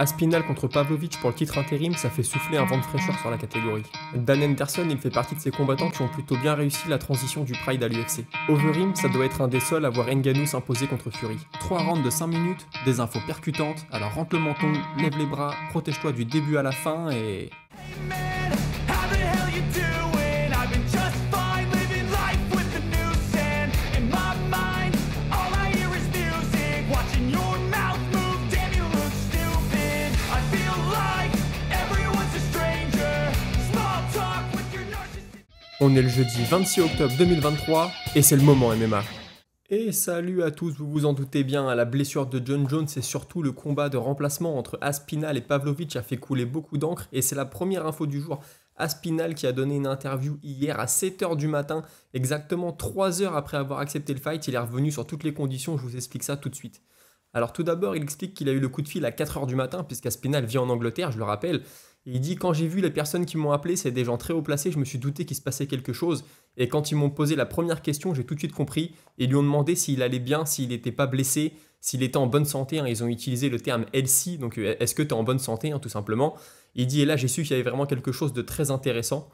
Aspinall contre Pavlovich pour le titre intérim, ça fait souffler un vent de fraîcheur sur la catégorie. Dan Henderson, il fait partie de ces combattants qui ont plutôt bien réussi la transition du Pride à l'UFC. Overeem, ça doit être un des seuls à voir Ngannou s'imposer contre Fury. 3 rounds de 5 minutes, des infos percutantes, alors rentre le menton, lève les bras, protège-toi du début à la fin et... On est le jeudi 26 octobre 2023 et c'est le moment MMA. Et salut à tous, vous vous en doutez bien, la blessure de Jon Jones et surtout le combat de remplacement entre Aspinall et Pavlovich a fait couler beaucoup d'encre et c'est la première info du jour. Aspinall qui a donné une interview hier à 7h du matin, exactement 3 heures après avoir accepté le fight, il est revenu sur toutes les conditions, je vous explique ça tout de suite. Alors tout d'abord, il explique qu'il a eu le coup de fil à 4h du matin, puisqu'Aspinall vit en Angleterre, je le rappelle. Et il dit « Quand j'ai vu les personnes qui m'ont appelé, c'est des gens très haut placés, je me suis douté qu'il se passait quelque chose. Et quand ils m'ont posé la première question, j'ai tout de suite compris. Et ils lui ont demandé s'il allait bien, s'il n'était pas blessé, s'il était en bonne santé. Ils ont utilisé le terme healthy, donc est-ce que tu es en bonne santé, tout simplement. Il dit « Et là, j'ai su qu'il y avait vraiment quelque chose de très intéressant. »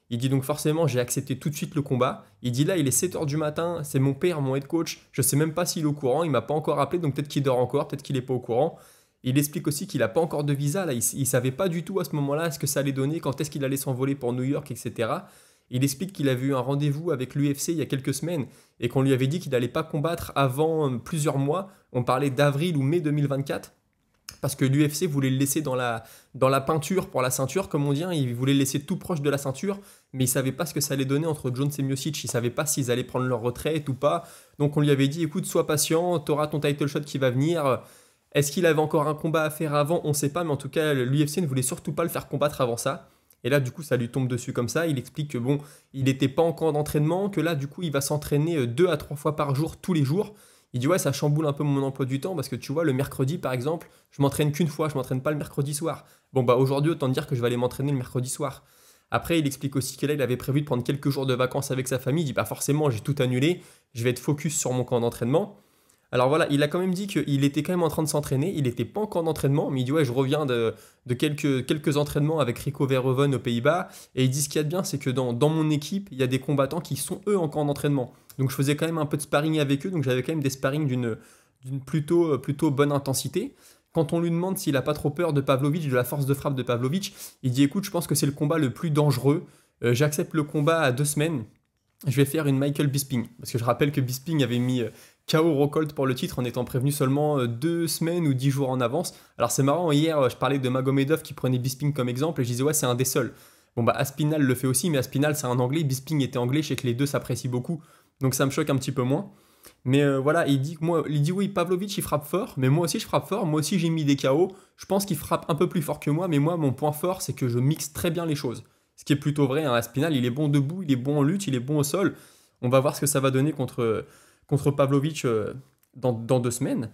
Il dit donc forcément j'ai accepté tout de suite le combat. Il dit là il est 7h du matin, c'est mon père, mon head coach, je sais même pas s'il est au courant, il m'a pas encore appelé donc peut-être qu'il dort encore, peut-être qu'il est pas au courant. Il explique aussi qu'il a pas encore de visa, là il savait pas du tout à ce moment-là ce que ça allait donner, quand est-ce qu'il allait s'envoler pour New York, etc. Il explique qu'il avait eu un rendez-vous avec l'UFC il y a quelques semaines et qu'on lui avait dit qu'il n'allait pas combattre avant plusieurs mois, on parlait d'avril ou mai 2024. Parce que l'UFC voulait le laisser dans la peinture pour la ceinture, comme on dit, il voulait le laisser tout proche de la ceinture, mais il ne savait pas ce que ça allait donner entre Jones et Miocic, il ne savait pas s'ils allaient prendre leur retraite ou pas, donc on lui avait dit, écoute, sois patient, tu auras ton title shot qui va venir, est-ce qu'il avait encore un combat à faire avant, on ne sait pas, mais en tout cas, l'UFC ne voulait surtout pas le faire combattre avant ça, et là, du coup, ça lui tombe dessus comme ça, il explique que bon, il n'était pas encore d'entraînement, que là, du coup, il va s'entraîner 2 à 3 fois par jour, tous les jours. Il dit ouais ça chamboule un peu mon emploi du temps parce que tu vois le mercredi par exemple je m'entraîne qu'une fois, je m'entraîne pas le mercredi soir. Bon bah aujourd'hui autant dire que je vais aller m'entraîner le mercredi soir. Après il explique aussi que là il avait prévu de prendre quelques jours de vacances avec sa famille, il dit pas forcément j'ai tout annulé, je vais être focus sur mon camp d'entraînement. Alors voilà, il a quand même dit qu'il était quand même en train de s'entraîner, il n'était pas encore d'entraînement, mais il dit ouais je reviens de quelques entraînements avec Rico Verhoeven aux Pays-Bas, et il dit ce qu'il y a de bien c'est que dans mon équipe, il y a des combattants qui sont eux en camp d'entraînement. Donc je faisais quand même un peu de sparring avec eux, donc j'avais quand même des sparring d'une plutôt bonne intensité. Quand on lui demande s'il n'a pas trop peur de Pavlovich, de la force de frappe de Pavlovich, il dit écoute je pense que c'est le combat le plus dangereux, j'accepte le combat à 2 semaines, je vais faire une Michael Bisping, parce que je rappelle que Bisping avait mis KO Rockhold pour le titre en étant prévenu seulement 2 semaines ou 10 jours en avance. Alors c'est marrant, hier je parlais de Magomedov qui prenait Bisping comme exemple et je disais ouais c'est un des seuls. Bon bah Aspinall le fait aussi, mais Aspinall c'est un anglais, Bisping était anglais, je sais que les deux s'apprécient beaucoup, donc ça me choque un petit peu moins. Mais voilà, il dit oui Pavlovich il frappe fort, mais moi aussi je frappe fort, moi aussi j'ai mis des KO, je pense qu'il frappe un peu plus fort que moi, mais moi mon point fort c'est que je mixe très bien les choses. Ce qui est plutôt vrai, hein. Aspinall il est bon debout, il est bon en lutte, il est bon au sol, on va voir ce que ça va donner contre Pavlovich dans 2 semaines.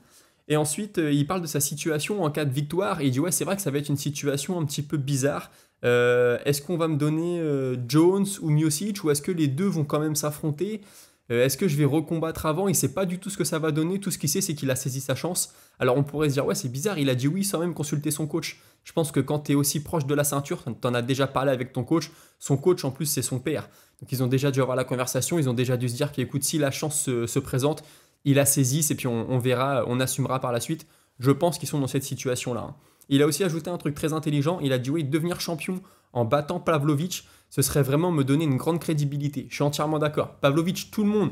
Et ensuite, il parle de sa situation en cas de victoire. Et il dit ouais, c'est vrai que ça va être une situation un petit peu bizarre. Est-ce qu'on va me donner Jones ou Miocic ou est-ce que les deux vont quand même s'affronter? Est-ce que je vais recombattre avant? Il ne sait pas du tout ce que ça va donner. Tout ce qu'il sait, c'est qu'il a saisi sa chance. Alors on pourrait se dire ouais, c'est bizarre. Il a dit oui sans même consulter son coach. Je pense que quand tu es aussi proche de la ceinture, tu en as déjà parlé avec ton coach. Son coach, en plus, c'est son père. Donc ils ont déjà dû avoir la conversation. Ils ont déjà dû se dire qu'écoute, si la chance se présente, il a saisi et puis on verra, on assumera par la suite. Je pense qu'ils sont dans cette situation-là. Il a aussi ajouté un truc très intelligent. Il a dit oui, devenir champion en battant Pavlovich, ce serait vraiment me donner une grande crédibilité. Je suis entièrement d'accord. Pavlovich, tout le monde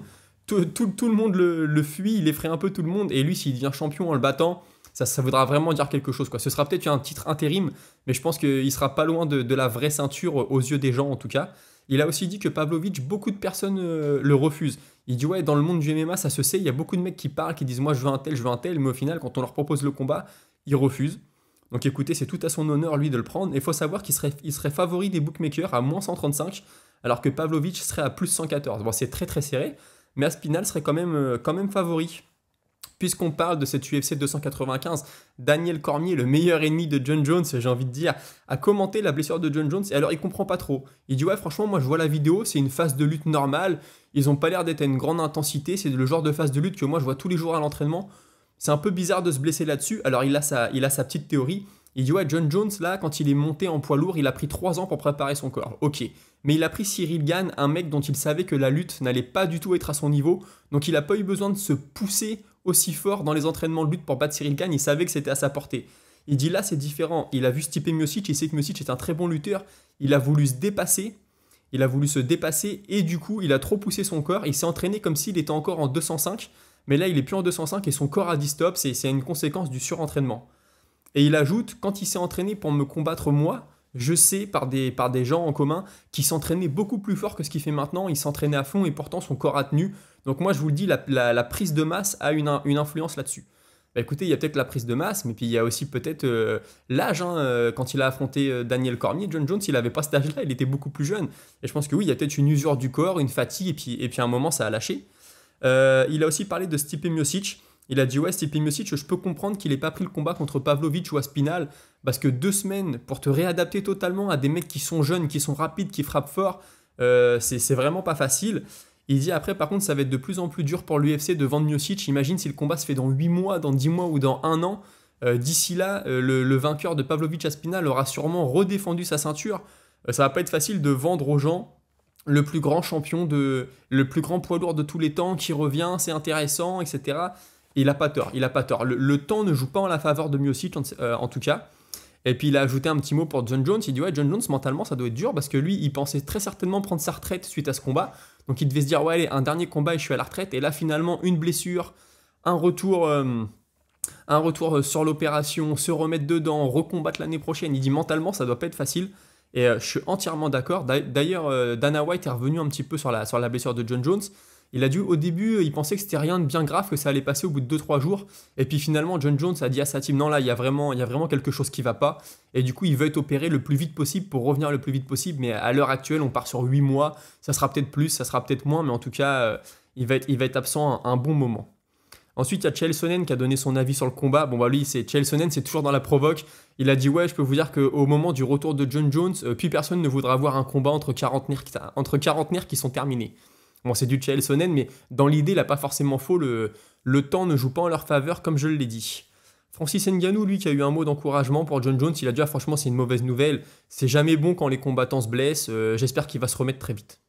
le fuit, il effraie un peu tout le monde. Et lui, s'il devient champion en le battant, ça voudra vraiment dire quelque chose, quoi. Ce sera peut-être un titre intérim, mais je pense qu'il sera pas loin de la vraie ceinture aux yeux des gens en tout cas. Il a aussi dit que Pavlovich, beaucoup de personnes le refusent. Il dit ouais, dans le monde du MMA, ça se sait, il y a beaucoup de mecs qui parlent, qui disent moi je veux un tel, mais au final, quand on leur propose le combat, ils refusent. Donc écoutez, c'est tout à son honneur lui de le prendre. Il faut savoir qu'il serait favori des bookmakers à moins 135, alors que Pavlovich serait à plus 114. Bon, c'est très très serré, mais Aspinall serait quand même favori. Puisqu'on parle de cette UFC 295, Daniel Cormier, le meilleur ennemi de Jon Jones, j'ai envie de dire, a commenté la blessure de Jon Jones, et alors il comprend pas trop. Il dit ouais franchement moi je vois la vidéo, c'est une phase de lutte normale, ils ont pas l'air d'être à une grande intensité, c'est le genre de phase de lutte que moi je vois tous les jours à l'entraînement. C'est un peu bizarre de se blesser là-dessus, alors il a sa petite théorie. Il dit ouais, John Jones, là, quand il est monté en poids lourd, il a pris 3 ans pour préparer son corps. Ok. Mais il a pris Cyril Gane, un mec dont il savait que la lutte n'allait pas du tout être à son niveau. Donc il n'a pas eu besoin de se pousser aussi fort dans les entraînements de lutte pour battre Cyril Gane. Il savait que c'était à sa portée. Il dit là, c'est différent. Il a vu Stipe Miocic, il sait que Miocic est un très bon lutteur. Il a voulu se dépasser. Il a voulu se dépasser et du coup, il a trop poussé son corps. Il s'est entraîné comme s'il était encore en 205. Mais là, il est plus en 205 et son corps a dit stop. C'est une conséquence du surentraînement. Et il ajoute, quand il s'est entraîné pour me combattre moi, je sais par des gens en commun qui s'entraînaient beaucoup plus fort que ce qu'il fait maintenant. Il s'entraînait à fond et pourtant son corps a tenu. Donc moi, je vous le dis, la prise de masse a une influence là-dessus. Bah écoutez, il y a peut-être la prise de masse, mais puis il y a aussi peut-être l'âge. Quand il a affronté Daniel Cormier, John Jones, il n'avait pas cet âge-là, il était beaucoup plus jeune. Et je pense que oui, il y a peut-être une usure du corps, une fatigue, et puis à un moment, ça a lâché. Il a aussi parlé de Stipe Miocic. Il a dit ouais, Stipe Miocic, je peux comprendre qu'il n'ait pas pris le combat contre Pavlovich ou Aspinal, parce que 2 semaines pour te réadapter totalement à des mecs qui sont jeunes, qui sont rapides, qui frappent fort, c'est vraiment pas facile. Il dit après, par contre, ça va être de plus en plus dur pour l'UFC de vendre Miocic. Imagine si le combat se fait dans 8 mois, dans 10 mois ou dans 1 an. D'ici là, le vainqueur de Pavlovich Aspinal aura sûrement redéfendu sa ceinture. Ça va pas être facile de vendre aux gens le plus grand champion, le plus grand poids lourd de tous les temps qui revient, c'est intéressant, etc. Et il a pas tort, il a pas tort. Le temps ne joue pas en la faveur de Miocic, en tout cas. Et puis il a ajouté un petit mot pour John Jones. Il dit ouais, John Jones, mentalement, ça doit être dur parce que lui, il pensait très certainement prendre sa retraite suite à ce combat. Donc il devait se dire ouais, allez, un dernier combat et je suis à la retraite. Et là, finalement, une blessure, un retour sur l'opération, se remettre dedans, recombattre l'année prochaine. Il dit mentalement, ça doit pas être facile. Et je suis entièrement d'accord. D'ailleurs, Dana White est revenu un petit peu sur la blessure de John Jones. Il a dit au début, il pensait que c'était rien de bien grave, que ça allait passer au bout de 2-3 jours. Et puis finalement, John Jones a dit à sa team, non là, il y a vraiment quelque chose qui va pas. Et du coup, il veut être opéré le plus vite possible pour revenir le plus vite possible. Mais à l'heure actuelle, on part sur 8 mois. Ça sera peut-être plus, ça sera peut-être moins. Mais en tout cas, il va être absent un bon moment. Ensuite, il y a Chael Sonnen qui a donné son avis sur le combat. Bon, bah lui, Chael Sonnen, c'est toujours dans la provoque. Il a dit ouais, je peux vous dire qu'au moment du retour de John Jones, plus personne ne voudra voir un combat entre quarantenaires qui sont terminés. Bon, c'est du Chael Sonnen, mais dans l'idée, il n'a pas forcément faux. Le temps ne joue pas en leur faveur, comme je l'ai dit. Francis Ngannou, lui, qui a eu un mot d'encouragement pour John Jones, il a dit ah, franchement, c'est une mauvaise nouvelle. C'est jamais bon quand les combattants se blessent. J'espère qu'il va se remettre très vite.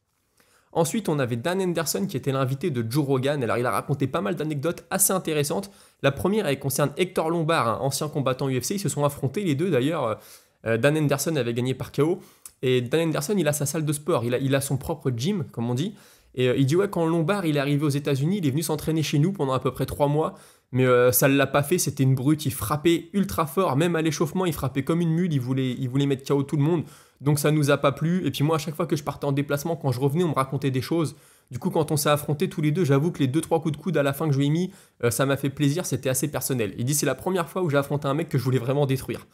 Ensuite, on avait Dan Henderson qui était l'invité de Joe Rogan. Alors, il a raconté pas mal d'anecdotes assez intéressantes. La première, elle concerne Hector Lombard, un ancien combattant UFC. Ils se sont affrontés les deux d'ailleurs. Dan Henderson avait gagné par KO. Et Dan Henderson, il a sa salle de sport. Il a son propre gym, comme on dit. Et il dit ouais, quand Lombard il est arrivé aux États-Unis, il est venu s'entraîner chez nous pendant à peu près 3 mois. Mais ça ne l'a pas fait, c'était une brute. Il frappait ultra fort. Même à l'échauffement, il frappait comme une mule. Il voulait mettre KO tout le monde. Donc ça nous a pas plu. Et puis moi, à chaque fois que je partais en déplacement, quand je revenais, on me racontait des choses. Du coup, quand on s'est affrontés tous les deux, j'avoue que les 2-3 coups de coude à la fin que je lui ai mis, ça m'a fait plaisir, c'était assez personnel. Il dit c'est la première fois où j'ai affronté un mec que je voulais vraiment détruire.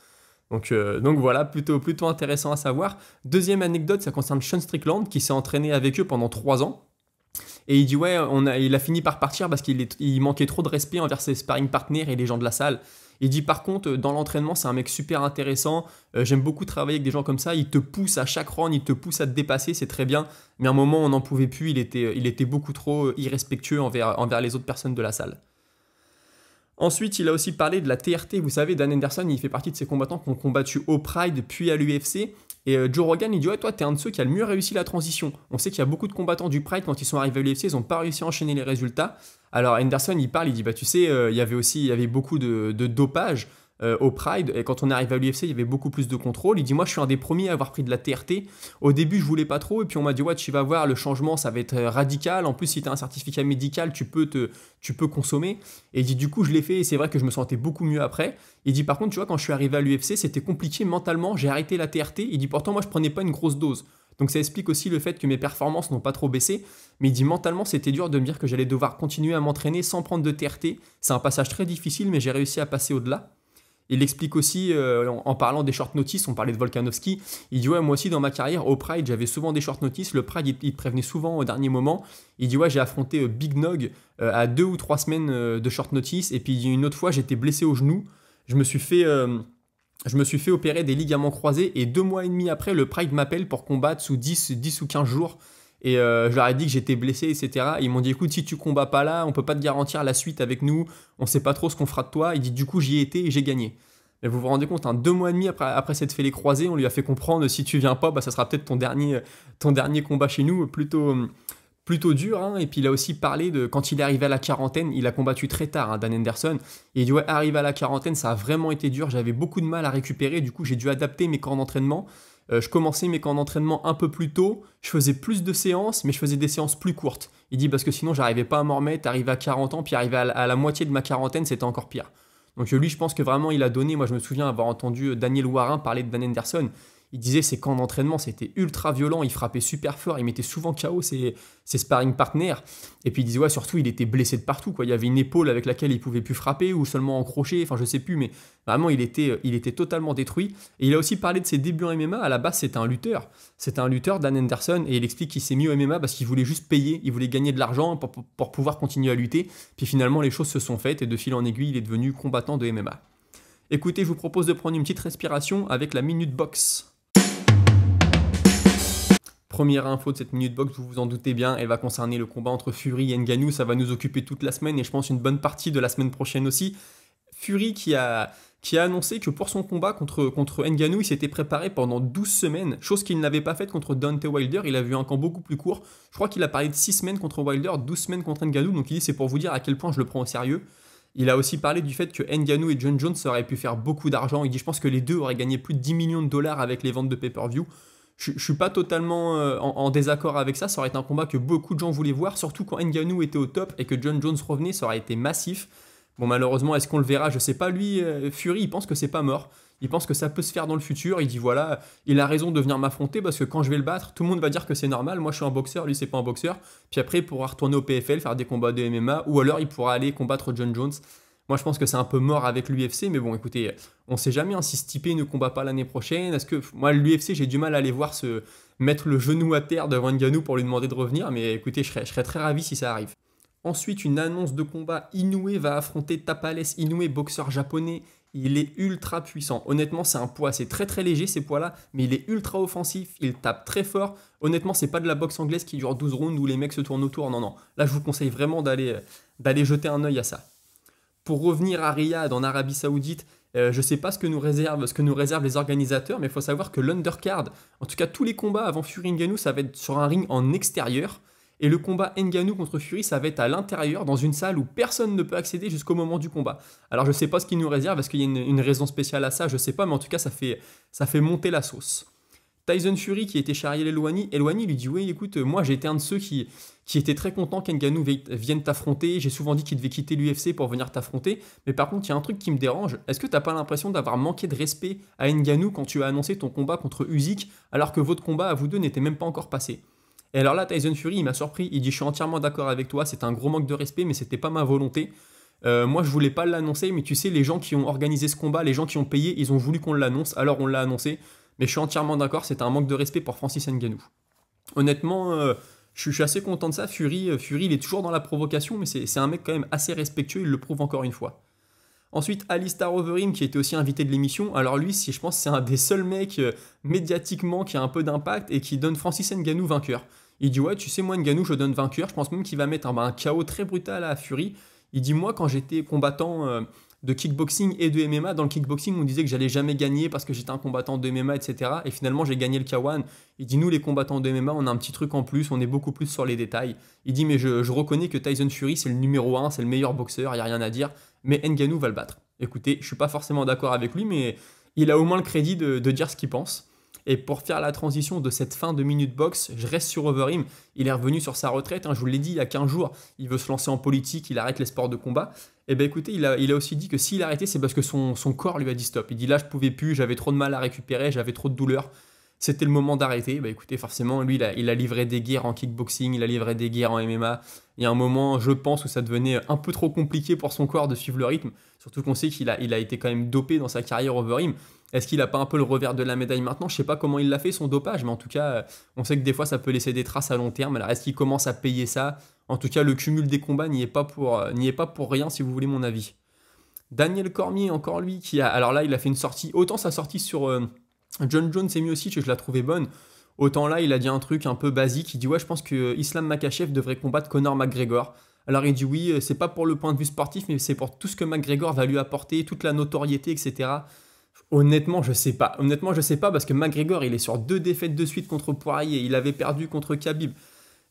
Donc voilà, plutôt intéressant à savoir. Deuxième anecdote, ça concerne Sean Strickland qui s'est entraîné avec eux pendant 3 ans. Et il dit ouais, il a fini par partir parce qu'il manquait trop de respect envers ses sparring partners et les gens de la salle. Il dit par contre, dans l'entraînement, c'est un mec super intéressant. J'aime beaucoup travailler avec des gens comme ça. Il te pousse à chaque round, il te pousse à te dépasser, c'est très bien. Mais à un moment, on n'en pouvait plus. Il était beaucoup trop irrespectueux envers les autres personnes de la salle. Ensuite, il a aussi parlé de la TRT. Vous savez, Dan Henderson, il fait partie de ces combattants qui ont combattu au Pride puis à l'UFC. Et Joe Rogan, il dit ouais, toi, t'es un de ceux qui a le mieux réussi la transition. On sait qu'il y a beaucoup de combattants du Pride, quand ils sont arrivés à l'UFC, ils n'ont pas réussi à enchaîner les résultats. Alors Henderson, il parle, il dit bah tu sais, il y avait beaucoup de dopage au Pride, et quand on est arrivé à l'UFC, il y avait beaucoup plus de contrôle. Il dit moi, je suis un des premiers à avoir pris de la TRT. Au début, je voulais pas trop, et puis on m'a dit ouais, tu vas voir, le changement, ça va être radical. En plus, si tu as un certificat médical, tu peux consommer. Et il dit du coup, je l'ai fait, et c'est vrai que je me sentais beaucoup mieux après. Il dit par contre, tu vois, quand je suis arrivé à l'UFC, c'était compliqué mentalement, j'ai arrêté la TRT. Il dit pourtant, moi, je prenais pas une grosse dose. Donc ça explique aussi le fait que mes performances n'ont pas trop baissé. Mais il dit mentalement, c'était dur de me dire que j'allais devoir continuer à m'entraîner sans prendre de TRT. C'est un passage très difficile, mais j'ai réussi à passer au-delà. Il explique aussi, en parlant des short notice, on parlait de Volkanovski, il dit ouais, moi aussi dans ma carrière, au Pride, j'avais souvent des short notice, le Pride, il te prévenait souvent au dernier moment. Il dit ouais, j'ai affronté Big Nog à 2 ou 3 semaines de short notice, et puis une autre fois, j'étais blessé au genou, je me suis fait opérer des ligaments croisés, et 2 mois et demi après, le Pride m'appelle pour combattre sous 10 ou 15 jours. Et je leur ai dit que j'étais blessé, etc. Et ils m'ont dit écoute, si tu combats pas là, on peut pas te garantir la suite avec nous, on sait pas trop ce qu'on fera de toi. Il dit du coup j'y ai été et j'ai gagné. Mais vous vous rendez compte, 2 mois et demi après s'être fait les croisés, on lui a fait comprendre si tu viens pas, bah, ça sera peut-être ton dernier combat chez nous, plutôt dur. Hein. Et puis il a aussi parlé de quand il est arrivé à la quarantaine, il a combattu très tard, Dan Henderson. Et il dit ouais, arrivé à la quarantaine, ça a vraiment été dur, j'avais beaucoup de mal à récupérer, du coup j'ai dû adapter mes camps d'entraînement. Je commençais mes camps d'entraînement un peu plus tôt, je faisais plus de séances, mais je faisais des séances plus courtes. Il dit parce que sinon j'arrivais pas à m'en remettre, arrivé à 40 ans, puis arrivé à la moitié de ma quarantaine, c'était encore pire. Donc lui, je pense que vraiment il a donné, moi je me souviens avoir entendu Daniel Warin parler de Dan Henderson, il disait ses camps d'entraînement c'était ultra violent, il frappait super fort, il mettait souvent KO ses sparring partners, et puis il disait ouais surtout il était blessé de partout, quoi. Il y avait une épaule avec laquelle il pouvait plus frapper, ou seulement en crochet, enfin je sais plus, mais vraiment il était totalement détruit. Et il a aussi parlé de ses débuts en MMA, à la base c'était un lutteur Dan Henderson, et il explique qu'il s'est mis au MMA parce qu'il voulait juste payer, il voulait gagner de l'argent pour pouvoir continuer à lutter, puis finalement les choses se sont faites, et de fil en aiguille il est devenu combattant de MMA. Écoutez, je vous propose de prendre une petite respiration avec la Minute Box. Première info de cette Minute Box, vous vous en doutez bien, elle va concerner le combat entre Fury et Ngannou, ça va nous occuper toute la semaine et je pense une bonne partie de la semaine prochaine aussi. Fury qui a annoncé que pour son combat contre Ngannou, il s'était préparé pendant 12 semaines, chose qu'il n'avait pas faite contre Deontay Wilder, il a vu un camp beaucoup plus court. Je crois qu'il a parlé de 6 semaines contre Wilder, 12 semaines contre Ngannou, donc il dit c'est pour vous dire à quel point je le prends au sérieux. Il a aussi parlé du fait que Ngannou et John Jones auraient pu faire beaucoup d'argent, il dit je pense que les deux auraient gagné plus de 10 millions de dollars avec les ventes de pay-per-view. Je suis pas totalement en désaccord avec ça, ça aurait été un combat que beaucoup de gens voulaient voir, surtout quand Ngannou était au top et que John Jones revenait, ça aurait été massif. Bon malheureusement, est-ce qu'on le verra? Je sais pas, lui, Fury, il pense que c'est pas mort, il pense que ça peut se faire dans le futur, il dit voilà, il a raison de venir m'affronter parce que quand je vais le battre, tout le monde va dire que c'est normal, moi je suis un boxeur, lui c'est pas un boxeur, puis après il pourra retourner au PFL, faire des combats de MMA, ou alors il pourra aller combattre John Jones. Moi, je pense que c'est un peu mort avec l'UFC, mais bon, écoutez, on sait jamais hein, si Stipe ne combat pas l'année prochaine. Est-ce que moi, l'UFC, j'ai du mal à aller voir se mettre le genou à terre devant Ngannou pour lui demander de revenir, mais écoutez, je serais très ravi si ça arrive. Ensuite, une annonce de combat, Inoue va affronter Tapales Inoue, boxeur japonais. Il est ultra puissant. Honnêtement, c'est un poids, c'est très très léger ces poids-là, mais il est ultra offensif, il tape très fort. Honnêtement, c'est pas de la boxe anglaise qui dure 12 rounds où les mecs se tournent autour. Non, non. Là, je vous conseille vraiment d'aller jeter un œil à ça. Pour revenir à Riyad en Arabie Saoudite, je ne sais pas ce que nous réservent les organisateurs, mais il faut savoir que l'undercard, en tout cas tous les combats avant Fury Ngannou, ça va être sur un ring en extérieur. Et le combat Ngannou contre Fury, ça va être à l'intérieur, dans une salle où personne ne peut accéder jusqu'au moment du combat. Alors je ne sais pas ce qu'ils nous réservent, est-ce qu'il y a une raison spéciale à ça, je ne sais pas, mais en tout cas ça fait monter la sauce. Tyson Fury qui était chez Ariel Helwani lui dit oui écoute moi j'ai été un de ceux qui était très content qu'Ngannou vienne t'affronter, j'ai souvent dit qu'il devait quitter l'UFC pour venir t'affronter, mais par contre il y a un truc qui me dérange, est-ce que t'as pas l'impression d'avoir manqué de respect à Ngannou quand tu as annoncé ton combat contre Usyk alors que votre combat à vous deux n'était même pas encore passé? Et alors là Tyson Fury il m'a surpris, il dit je suis entièrement d'accord avec toi, c'est un gros manque de respect mais c'était pas ma volonté. Moi je voulais pas l'annoncer mais tu sais les gens qui ont organisé ce combat, les gens qui ont payé, ils ont voulu qu'on l'annonce alors on l'a annoncé. Mais je suis entièrement d'accord, c'est un manque de respect pour Francis Ngannou. Honnêtement, je suis assez content de ça. Fury, il est toujours dans la provocation, mais c'est un mec quand même assez respectueux, il le prouve encore une fois. Ensuite, Alistair Overeem, qui était aussi invité de l'émission. Alors lui, je pense c'est un des seuls mecs médiatiquement qui a un peu d'impact et qui donne Francis Ngannou vainqueur. Il dit ouais, tu sais, moi Ngannou, je donne vainqueur. Je pense même qu'il va mettre un KO très brutal à Fury. Il dit moi, quand j'étais combattant de kickboxing et de MMA. Dans le kickboxing, on disait que j'allais jamais gagner parce que j'étais un combattant de MMA, etc. Et finalement, j'ai gagné le K1. Il dit, nous, les combattants de MMA, on a un petit truc en plus, on est beaucoup plus sur les détails. Il dit, mais je reconnais que Tyson Fury, c'est le numéro 1, c'est le meilleur boxeur, il n'y a rien à dire. Mais Ngannou va le battre. Écoutez, je suis pas forcément d'accord avec lui, mais il a au moins le crédit de dire ce qu'il pense. Et pour faire la transition de cette fin de Minute Box, je reste sur Overeem. Il est revenu sur sa retraite, hein, je vous l'ai dit, il y a 15 jours, il veut se lancer en politique, il arrête les sports de combat. Et bien écoutez, il a aussi dit que s'il arrêtait, c'est parce que son corps lui a dit stop. Il dit là, je pouvais plus, j'avais trop de mal à récupérer, j'avais trop de douleur. C'était le moment d'arrêter. Bah écoutez, forcément, lui, il a livré des guerres en kickboxing, il a livré des guerres en MMA. Il y a un moment, je pense, où ça devenait un peu trop compliqué pour son corps de suivre le rythme. Surtout qu'on sait qu'il a été quand même dopé dans sa carrière Overeem. Est-ce qu'il n'a pas un peu le revers de la médaille maintenant? Je ne sais pas comment il l'a fait, son dopage, mais en tout cas, on sait que des fois, ça peut laisser des traces à long terme. Alors, est-ce qu'il commence à payer ça? En tout cas, le cumul des combats n'y est pas pour rien, si vous voulez mon avis. Daniel Cormier, encore lui, alors là, il a fait une sortie. Autant sa sortie sur John Jones et Miocic, je la trouvais bonne. Autant là, il a dit un truc un peu basique. Il dit, ouais, je pense que Islam Makhachev devrait combattre Conor McGregor. Alors il dit oui, c'est pas pour le point de vue sportif, mais c'est pour tout ce que McGregor va lui apporter, toute la notoriété, etc. Honnêtement, je sais pas. Honnêtement, je sais pas parce que McGregor, il est sur 2 défaites de suite contre Poirier. Il avait perdu contre Khabib.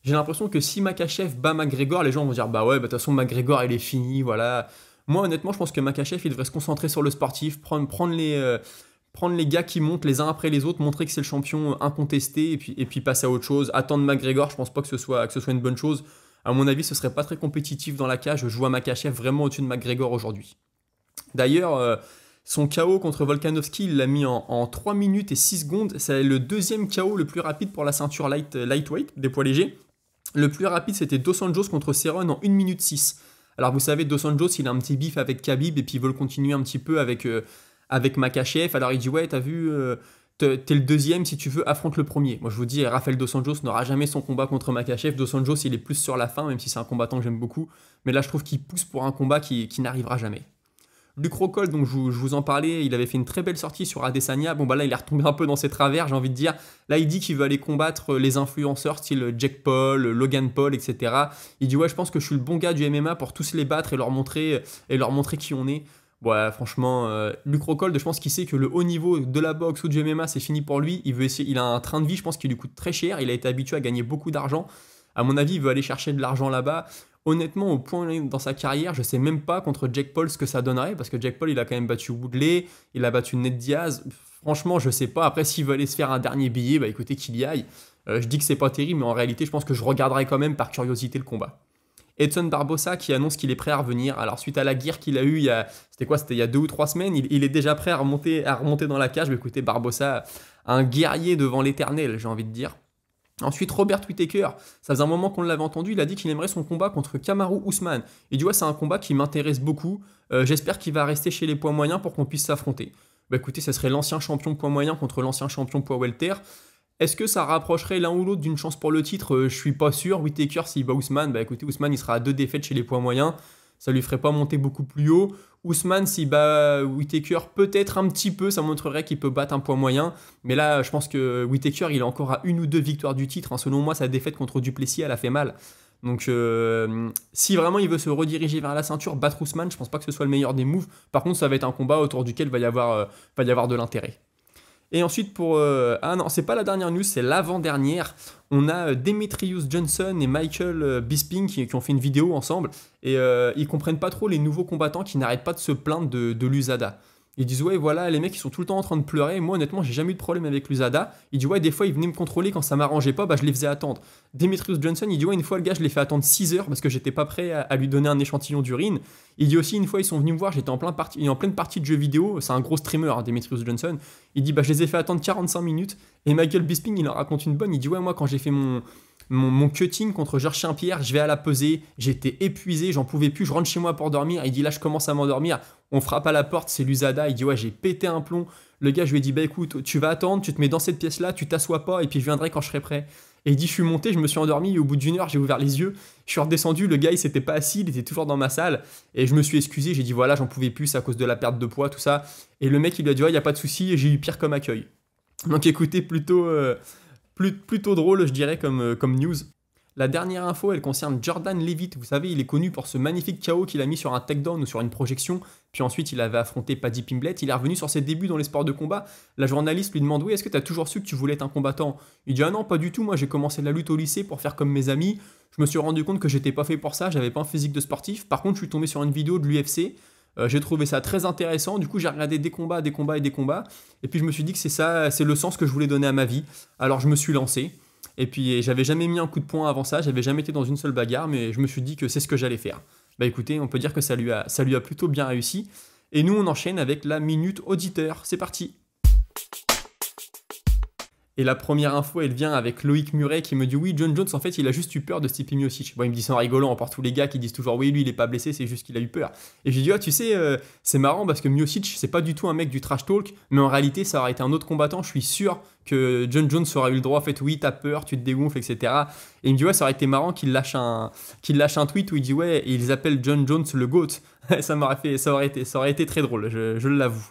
J'ai l'impression que si Makhachev bat McGregor, les gens vont dire bah ouais, bah de toute façon McGregor il est fini, voilà. Moi honnêtement, je pense que Makhachev il devrait se concentrer sur le sportif, prendre les gars qui montent les uns après les autres, montrer que c'est le champion incontesté et puis passer à autre chose. Attendre McGregor, je pense pas que ce soit une bonne chose. À mon avis, ce serait pas très compétitif dans la cage. Je vois Makhachev vraiment au-dessus de McGregor aujourd'hui. D'ailleurs, son KO contre Volkanovski, il l'a mis en 3 minutes et 6 secondes. C'est le deuxième KO le plus rapide pour la ceinture lightweight des poids légers. Le plus rapide, c'était Dos Anjos contre Cerrone en 1 minute 6. Alors vous savez, Dos Anjos, il a un petit bif avec Khabib et puis il veut le continuer un petit peu avec Makhachev. Alors il dit ouais, t'as vu, t'es le deuxième, si tu veux, affronte le premier. Moi je vous dis, Rafael Dos Anjos n'aura jamais son combat contre Makhachev. Dos Anjos, il est plus sur la fin, même si c'est un combattant que j'aime beaucoup. Mais là, je trouve qu'il pousse pour un combat qui n'arrivera jamais. Luc Rockhold, donc je vous en parlais, il avait fait une très belle sortie sur Adesanya. Bon bah là il est retombé un peu dans ses travers, j'ai envie de dire. Là il dit qu'il veut aller combattre les influenceurs style Jake Paul, Logan Paul, etc. Il dit ouais, je pense que je suis le bon gars du MMA pour tous les battre et leur montrer qui on est. Ouais, franchement, Luc Rockhold, je pense qu'il sait que le haut niveau de la boxe ou du MMA c'est fini pour lui. Il veut essayer, il a un train de vie, je pense qu'il lui coûte très cher. Il a été habitué à gagner beaucoup d'argent. À mon avis, il veut aller chercher de l'argent là-bas. Honnêtement, au point dans sa carrière, je sais même pas contre Jake Paul ce que ça donnerait, parce que Jake Paul, il a quand même battu Woodley, il a battu Ned Diaz. Franchement, je sais pas. Après, s'il veut aller se faire un dernier billet, bah écoutez, qu'il y aille. Je dis que c'est pas terrible, mais en réalité, je pense que je regarderai quand même par curiosité le combat. Edson Barbosa qui annonce qu'il est prêt à revenir. Alors, suite à la guerre qu'il a eue, c'était il y a 2 ou 3 semaines, il est déjà prêt à remonter dans la cage. Mais écoutez, Barbosa, un guerrier devant l'éternel, j'ai envie de dire. Ensuite, Robert Whittaker, ça faisait un moment qu'on l'avait entendu, il a dit qu'il aimerait son combat contre Kamaru Usman. Il dit ouais, c'est un combat qui m'intéresse beaucoup, j'espère qu'il va rester chez les poids moyens pour qu'on puisse s'affronter. Bah écoutez, ça serait l'ancien champion poids moyen contre l'ancien champion poids welter. Est-ce que ça rapprocherait l'un ou l'autre d'une chance pour le titre? Je suis pas sûr. Whittaker, s'il bat Usman, bah écoutez, Usman il sera à 2 défaites chez les poids moyens, ça lui ferait pas monter beaucoup plus haut. Usman, s'il bat Whittaker, peut-être un petit peu, ça montrerait qu'il peut battre un poids moyen. Mais là, je pense que Whittaker, il est encore à 1 ou 2 victoires du titre. Selon moi, sa défaite contre Duplessis, elle a fait mal. Donc, si vraiment il veut se rediriger vers la ceinture, battre Usman, je pense pas que ce soit le meilleur des moves. Par contre, ça va être un combat autour duquel va y avoir de l'intérêt. Et ensuite, ah non, c'est pas la dernière news, c'est l'avant-dernière. On a Demetrius Johnson et Michael Bisping qui ont fait une vidéo ensemble. Et ils comprennent pas trop les nouveaux combattants qui n'arrêtent pas de se plaindre de l'USADA. Ils disent ouais, voilà, les mecs ils sont tout le temps en train de pleurer. Moi honnêtement, j'ai jamais eu de problème avec l'USADA. Il dit ouais, des fois ils venaient me contrôler quand ça m'arrangeait pas, bah je les faisais attendre. Demetrius Johnson, il dit ouais, une fois le gars, je l'ai fait attendre 6 heures parce que j'étais pas prêt à lui donner un échantillon d'urine. Il dit aussi une fois ils sont venus me voir, j'étais en pleine partie de jeux vidéo, c'est un gros streamer, hein, Demetrius Johnson. Il dit bah je les ai fait attendre 45 minutes. Et Michael Bisping, il en raconte une bonne. Il dit ouais, moi quand j'ai fait mon cutting contre Georges Saint-Pierre, je vais à la pesée, j'étais épuisé, j'en pouvais plus, je rentre chez moi pour dormir. Il dit là je commence à m'endormir, on frappe à la porte, c'est l'USADA. Il dit ouais, j'ai pété un plomb. Le gars, je lui ai dit bah écoute, tu vas attendre, tu te mets dans cette pièce là, tu t'assois pas et puis je viendrai quand je serai prêt. Et il dit je suis monté, je me suis endormi et au bout d'1 heure j'ai ouvert les yeux, je suis redescendu, le gars il s'était pas assis, il était toujours dans ma salle et je me suis excusé, j'ai dit voilà, j'en pouvais plus à cause de la perte de poids, tout ça. Et le mec il lui a dit ouais, y a pas de souci, et j'ai eu pire comme accueil. Donc écoutez, plutôt drôle je dirais comme news. La dernière info, elle concerne Jordan Leavitt. Vous savez, il est connu pour ce magnifique KO qu'il a mis sur un takedown ou sur une projection. Puis ensuite, il avait affronté Paddy Pimblett. Il est revenu sur ses débuts dans les sports de combat. La journaliste lui demande oui, est-ce que tu as toujours su que tu voulais être un combattant? Il dit ah non, pas du tout. Moi, j'ai commencé la lutte au lycée pour faire comme mes amis. Je me suis rendu compte que j'étais pas fait pour ça. J'avais pas un physique de sportif. Par contre, je suis tombé sur une vidéo de l'UFC. J'ai trouvé ça très intéressant. Du coup, j'ai regardé des combats. Et puis, je me suis dit que c'est ça, c'est le sens que je voulais donner à ma vie. Alors, je me suis lancé. Et puis j'avais jamais mis un coup de poing avant ça, j'avais jamais été dans une seule bagarre, mais je me suis dit que c'est ce que j'allais faire. Bah écoutez, on peut dire que ça lui a plutôt bien réussi. Et nous on enchaîne avec la minute auditeur, c'est parti. Et la première info, elle vient avec Loïc Muret qui me dit oui, John Jones, en fait, il a juste eu peur de Stipe Miocic. Bon, il me dit ça en rigolant, on part tous les gars qui disent toujours oui, lui, il est pas blessé, c'est juste qu'il a eu peur. Et j'ai dit, ah, tu sais, c'est marrant parce que Miocic, c'est pas du tout un mec du trash talk, mais en réalité, ça aurait été un autre combattant. Je suis sûr que John Jones aurait eu le droit, en fait, oui, t'as peur, tu te dégonfles, etc. Et il me dit, ouais, ça aurait été marrant qu'il lâche un tweet où il dit, ouais, et ils appellent John Jones le GOAT. Ça aurait été très drôle, je l'avoue.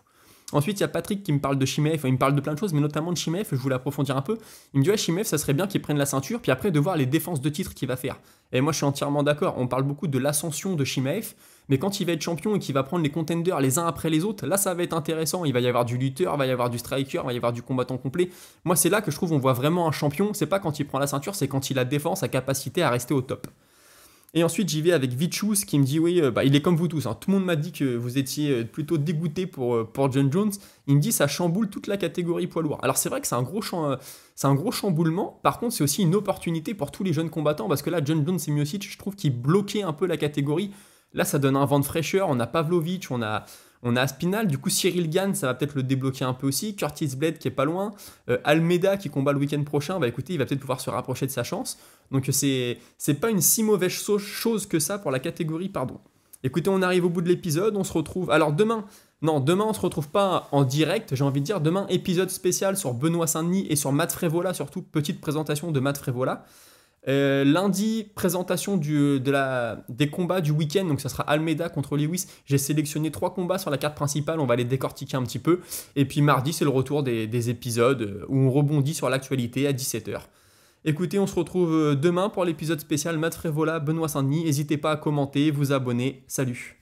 Ensuite, il y a Patrick qui me parle de Chimaev, il me parle de plein de choses, mais notamment de Chimaev, je voulais approfondir un peu. Il me dit, ouais, Chimaev, ça serait bien qu'il prenne la ceinture, puis après de voir les défenses de titre qu'il va faire. Et moi, je suis entièrement d'accord, on parle beaucoup de l'ascension de Chimaev, Mais quand il va être champion et qu'il va prendre les contenders les uns après les autres, là ça va être intéressant. Il va y avoir du lutteur, il va y avoir du striker, il va y avoir du combattant complet. Moi c'est là que je trouve on voit vraiment un champion. C'est pas quand il prend la ceinture, c'est quand il a défend sa capacité à rester au top. Et ensuite, j'y vais avec Vichus qui me dit oui, il est comme vous tous. Hein. Tout le monde m'a dit que vous étiez plutôt dégoûté pour John Jones. Il me dit ça chamboule toute la catégorie poids lourd. Alors c'est vrai que c'est un gros chamboulement. Par contre, c'est aussi une opportunité pour tous les jeunes combattants parce que là, John Jones et Miocic, je trouve qu'ils bloquaient un peu la catégorie. Là, ça donne un vent de fraîcheur. On a Pavlovich, on a Aspinall. Du coup, Cyril Gane, ça va peut-être le débloquer un peu aussi. Curtis Blade qui est pas loin. Almeida qui combat le week-end prochain. Bah écoutez, il va peut-être pouvoir se rapprocher de sa chance. Donc c'est pas une si mauvaise chose que ça pour la catégorie, pardon. Écoutez, on arrive au bout de l'épisode. On se retrouve. Alors demain on se retrouve pas en direct. J'ai envie de dire demain épisode spécial sur Benoît Saint-Denis et sur Matt Frévola, surtout petite présentation de Matt Frévola. Lundi, présentation des combats du week-end, donc ça sera Almeida contre Lewis. J'ai sélectionné 3 combats sur la carte principale, on va les décortiquer un petit peu. Et puis mardi, c'est le retour des épisodes où on rebondit sur l'actualité à 17h. Écoutez, on se retrouve demain pour l'épisode spécial Matt Frévola, Benoît Saint-Denis. N'hésitez pas à commenter, vous abonner. Salut!